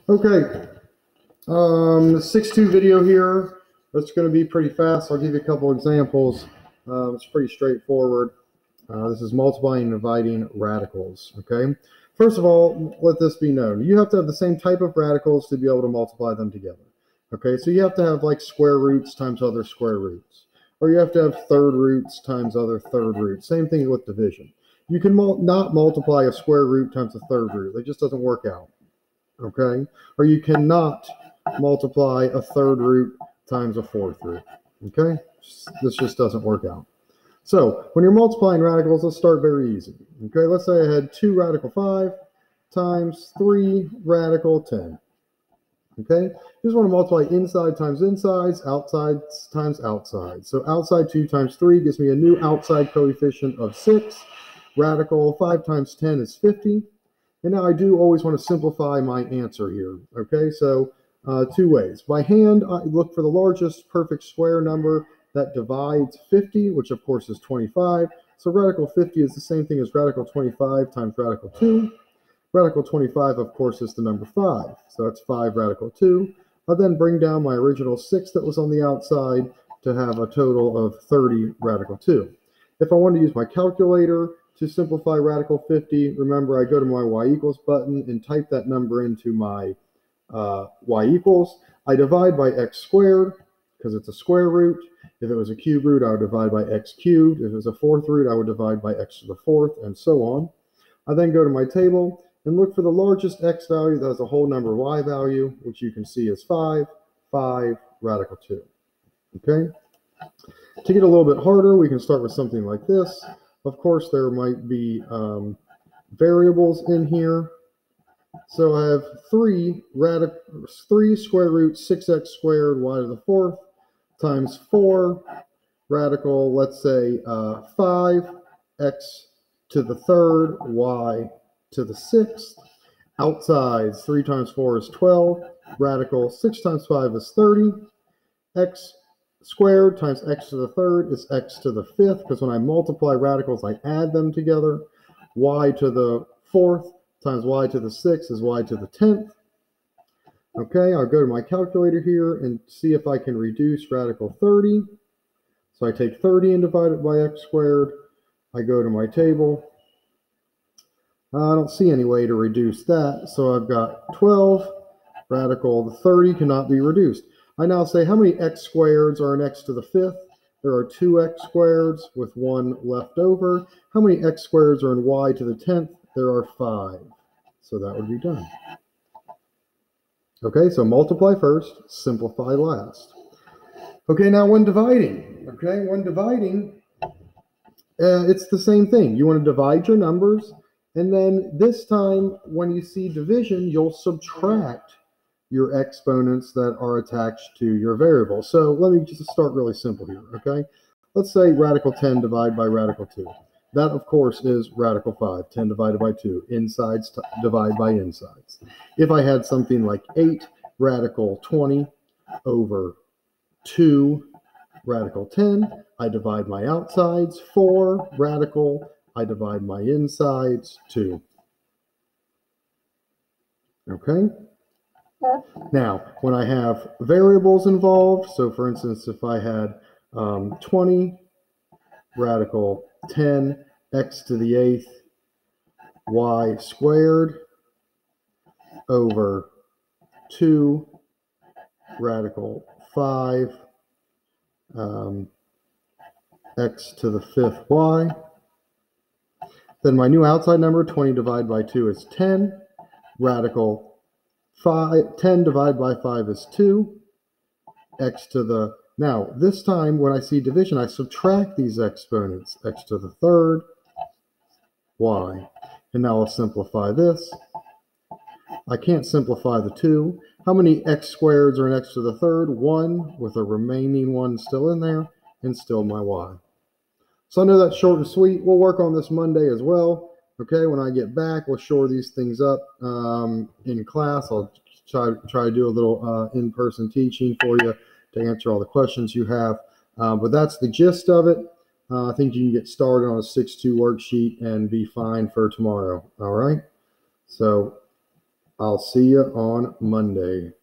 Okay, 6-2 video here. It's going to be pretty fast. I'll give you a couple examples. It's pretty straightforward. This is multiplying and dividing radicals, okay? First of all, let this be known. You have to have the same type of radicals to be able to multiply them together, okay? So you have to have like square roots times other square roots, or you have to have third roots times other third roots. Same thing with division. You can not multiply a square root times a third root. It just doesn't work out, okay? Or you cannot multiply a third root times a fourth root, okay? This just doesn't work out. So when you're multiplying radicals, let's start very easy, okay? Let's say I had 2 radical 5 times 3 radical 10, okay? You just want to multiply inside times insides, outside times outside. So outside 2 times 3 gives me a new outside coefficient of 6. Radical 5 times 10 is 50. And now I do always want to simplify my answer here, okay? So 2 ways. By hand, I look for the largest perfect square number that divides 50, which of course is 25. So radical 50 is the same thing as radical 25 times radical 2. Radical 25, of course, is the number 5. So that's 5 radical 2. I'll then bring down my original 6 that was on the outside to have a total of 30 radical 2. If I want to use my calculator to simplify radical 50, remember I go to my y equals button and type that number into my y equals. I divide by x squared because it's a square root. If it was a cube root, I would divide by x cubed. If it was a fourth root, I would divide by x to the fourth, and so on. I then go to my table and look for the largest x value that has a whole number y value, which you can see is 5 radical 2. Okay? To get a little bit harder, we can start with something like this. Of course, there might be variables in here. So I have 3 square root 6x squared y to the fourth times 4 radical, let's say 5x to the third y to the sixth. Outsides, 3 times 4 is 12. Radical 6 times 5 is 30. X squared times x to the third is x to the fifth, because when I multiply radicals, I add them together. Y to the fourth times y to the sixth is y to the 10th. Okay, I'll go to my calculator here and see if I can reduce radical 30. So I take 30 and divide it by x squared. I go to my table. I don't see any way to reduce that, so I've got 12 radical. The 30 cannot be reduced. I now say how many x squareds are in x to the fifth? There are 2 x squareds with 1 left over. How many x squareds are in y to the 10th? There are 5. So that would be done. Okay, so multiply first, simplify last. Okay, now when dividing, it's the same thing. You want to divide your numbers, and then this time when you see division, you'll subtract your exponents that are attached to your variable. So let me just start really simple here, okay? Let's say radical 10 divided by radical 2. That, of course, is radical 5. 10 divided by 2. Insides divide by insides. If I had something like 8 radical 20 over 2 radical 10, I divide my outsides. 4 radical, I divide my insides. 2. Okay? Now, when I have variables involved, so for instance, if I had 20 radical 10 x to the 8th y squared over 2 radical 5 x to the 5th y. Then my new outside number, 20 divided by 2 is 10. Radical 10 divided by 5 is 2. X to the... Now, this time when I see division, I subtract these exponents. X to the third, y. And now I'll simplify this. I can't simplify the 2. How many x squareds are in x to the third? 1, with a remaining 1 still in there, and still my y. So I know that's short and sweet. We'll work on this Monday as well. Okay, when I get back, we'll shore these things up in class. I'll try to do a little in-person teaching for you to answer all the questions you have. But that's the gist of it. I think you can get started on a 6-2 worksheet and be fine for tomorrow. All right? So I'll see you on Monday.